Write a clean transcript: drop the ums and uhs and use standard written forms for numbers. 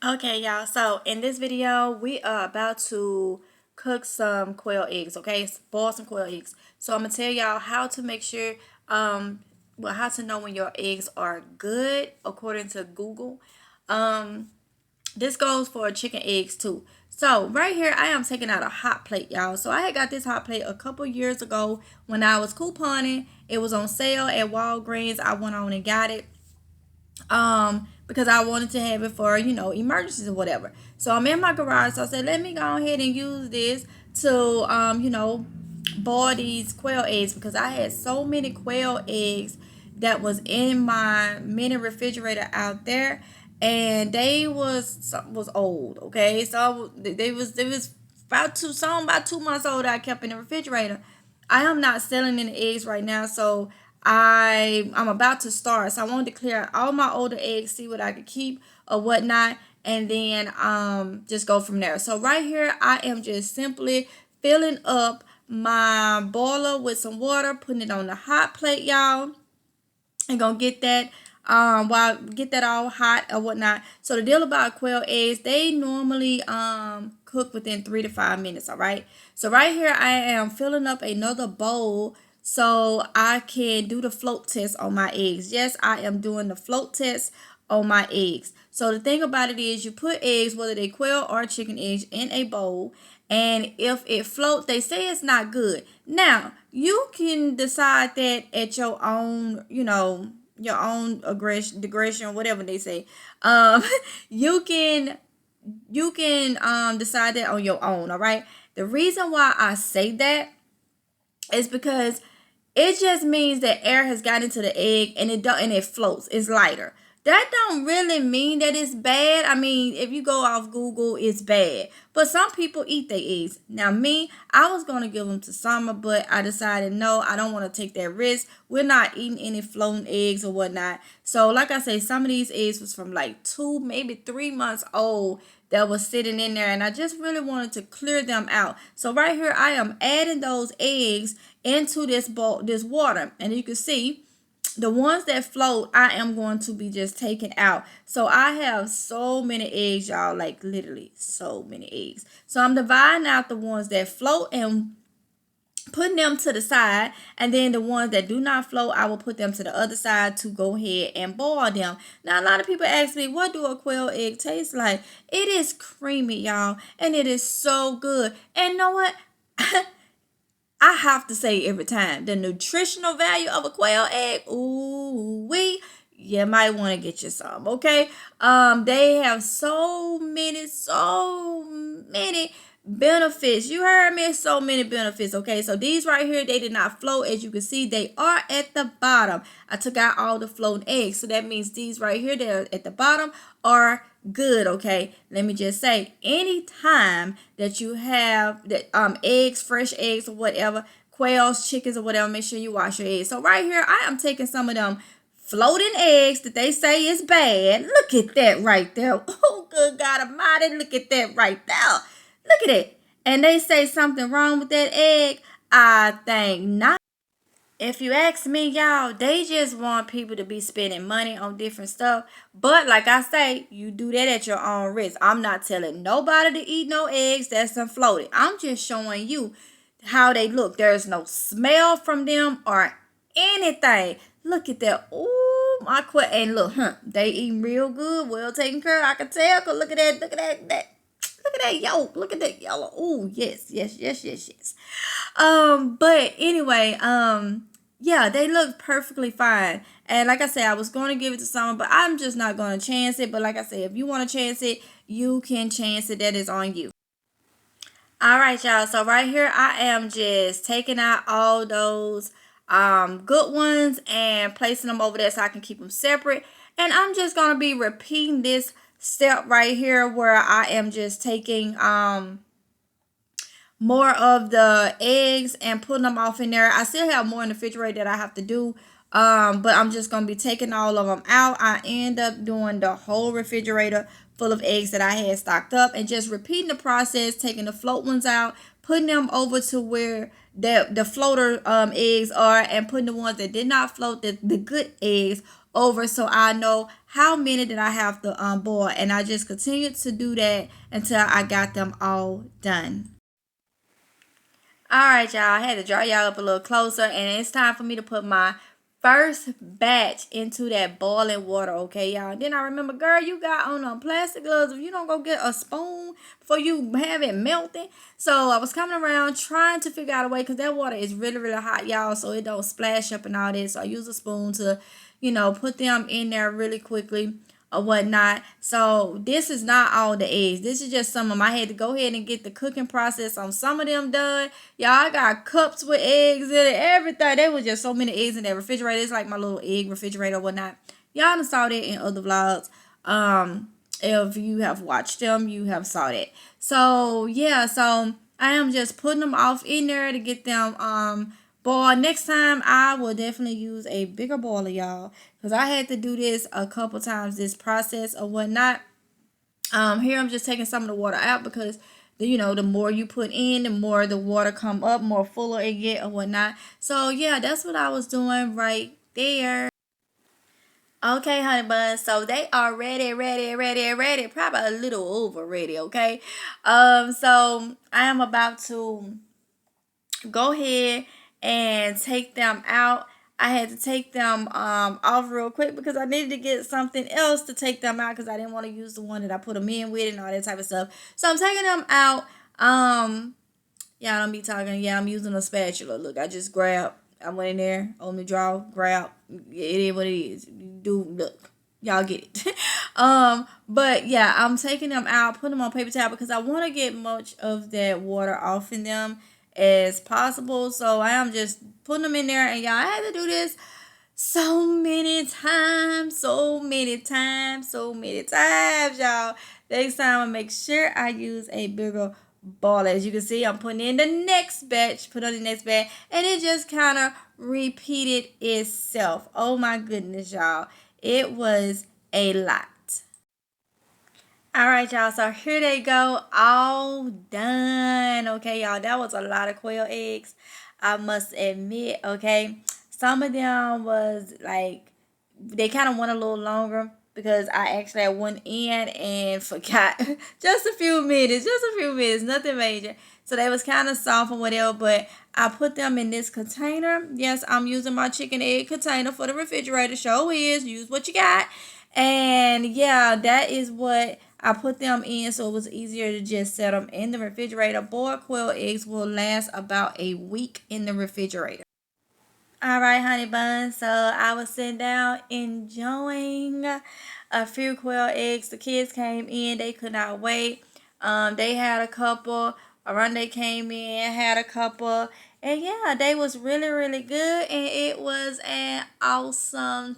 Okay, y'all. So in this video, we are about to cook some quail eggs. Okay, boil some quail eggs. So I'm gonna tell y'all how to make sure, how to know when your eggs are good according to Google. Um, this goes for chicken eggs too. So right here, I am taking out a hot plate, y'all. So I had got this hot plate a couple years ago when I was couponing. It was on sale at Walgreens. I went on and got it because I wanted to have it for emergencies or whatever. So I'm in my garage, so I said let me go ahead and use this to boil these quail eggs because I had so many quail eggs that was in my mini refrigerator out there, and they was old. Okay, so they was about 2 months old. I kept in the refrigerator. I am not selling any eggs right now, so I'm about to start. So I wanted to clear out all my older eggs, see what I could keep or whatnot, and then just go from there. So right here, I am just simply filling up my boiler with some water, putting it on the hot plate, y'all, and gonna get that while get that all hot or whatnot. So the deal about quail eggs, they normally cook within 3 to 5 minutes. All right. So right here I am filling up another bowl so I can do the float test on my eggs. Yes, I am doing the float test on my eggs. So the thing about it is you put eggs, whether they quail or chicken eggs, in a bowl, and if it floats, they say it's not good. Now you can decide that at your own, your own digression, whatever they say. Um, you can decide that on your own. All right. The reason why I say that is because it just means that air has gotten into the egg and it floats. It's lighter. That don't really mean that it's bad. I mean, if you go off Google, it's bad. But some people eat their eggs. Now, me, I was gonna give them to Summer, but I decided no, I don't want to take that risk. We're not eating any floating eggs or whatnot. So, like I say, some of these eggs was from like 2, maybe 3 months old that was sitting in there, and I just really wanted to clear them out. So right here I am adding those eggs into this bowl, this water, and you can see the ones that float I am going to be just taking out. So I have so many eggs, y'all, like literally so many eggs. So I'm dividing out the ones that float and putting them to the side, and then the ones that do not float, I will put them to the other side to go ahead and boil them. Now a lot of people ask me, what do a quail egg taste like? It is creamy, y'all, and it is so good. And you know what? I have to say every time, the nutritional value of a quail egg, ooh wee, you might want to get you some, okay? They have so many benefits. You heard me, so many benefits, okay? So these right here, they did not float. As you can see, they are at the bottom. I took out all the floating eggs, so that means these right here, they're at the bottom, are good. Okay, let me just say, anytime that you have that eggs, fresh eggs or whatever, quails, chickens or whatever, make sure you wash your eggs. So right here I am taking some of them floating eggs that they say is bad. Look at that right there. Oh, good God Almighty, look at that right there. Look at it. And they say something wrong with that egg. I think not. If you ask me, y'all, they just want people to be spending money on different stuff. But like I say, you do that at your own risk. I'm not telling nobody to eat no eggs that's unfloated. I'm just showing you how they look. There's no smell from them or anything. Look at that. Ooh, my quit. And look, they eating real good, well taken care of. I can tell. Cause look at that. Look at that. Look at that yolk. Look at that yellow. Ooh, yes. But anyway, yeah, they look perfectly fine. And like I said, I was going to give it to someone, but I'm just not going to chance it. But like I said, if you want to chance it, you can chance it. That is on you. All right, y'all. So right here, I am just taking out all those good ones and placing them over there so I can keep them separate. And I'm just going to be repeating this step right here where I am just taking more of the eggs and putting them off in there. I still have more in the refrigerator that I have to do. But I'm just gonna be taking all of them out. I end up doing the whole refrigerator full of eggs that I had stocked up and just repeating the process, taking the float ones out, putting them over to where the floater eggs are, and putting the ones that did not float, the good eggs, over so I know how many that I have to boil. And I just continued to do that until I got them all done. Alright, y'all. I had to draw y'all up a little closer, and it's time for me to put my first batch into that boiling water, okay, y'all? Then I remember, girl, you got on plastic gloves. If you don't go get a spoon before you have it melting. So I was coming around trying to figure out a way, because that water is really, really hot, y'all, so it don't splash up and all this. So I use a spoon to, put them in there really quickly or whatnot. So this is not all the eggs. This is just some of them. I had to go ahead and get the cooking process on some of them done. Y'all, I got cups with eggs in it, everything. There was just so many eggs in that refrigerator. It's like my little egg refrigerator or whatnot. Y'all done saw that in other vlogs. If you have watched them, you have saw that. So yeah, so I am just putting them off in there to get them boiled. Next time I will definitely use a bigger boiler, y'all, because I had to do this a couple times, this process or whatnot. Here I'm just taking some of the water out, because the more you put in, the more the water come up, more fuller it get or whatnot. So yeah, that's what I was doing right there. Okay, honey buns. So they are ready, ready, ready, ready. Probably a little over ready. Okay. So I am about to go ahead and take them out. I had to take them off real quick because I needed to get something else to take them out, because I didn't want to use the one that I put them in with and all that type of stuff. So I'm taking them out. Yeah, I don't be talking. Yeah, I'm using a spatula. Look, I just grab. I went in there on the draw, grab. It is what it is. Do look. Y'all get it. But yeah, I'm taking them out, putting them on paper towel, because I want to get much of that water off in them as possible. So I am just putting them in there, and y'all, I had to do this so many times, so many times, so many times, y'all. Next time I make sure I use a bigger ball. As you can see, I'm putting in the next batch, put on the next batch, and it just kind of repeated itself. Oh my goodness, y'all. It was a lot. All right, y'all. So here they go, all done. Okay, y'all. That was a lot of quail eggs, I must admit. Okay, some of them was like they kind of went a little longer, because I actually had one in and forgot just a few minutes, nothing major. So they was kind of soft or whatever, but I put them in this container. Yes, I'm using my chicken egg container for the refrigerator. Show is use what you got. And yeah, that is what I put them in, so it was easier to just set them in the refrigerator. Boiled quail eggs will last about a week in the refrigerator. All right, honey buns. So I was sitting down enjoying a few quail eggs. The kids came in; they could not wait. They had a couple. Oronde came in, had a couple, and yeah, they was really, really good, and it was an awesome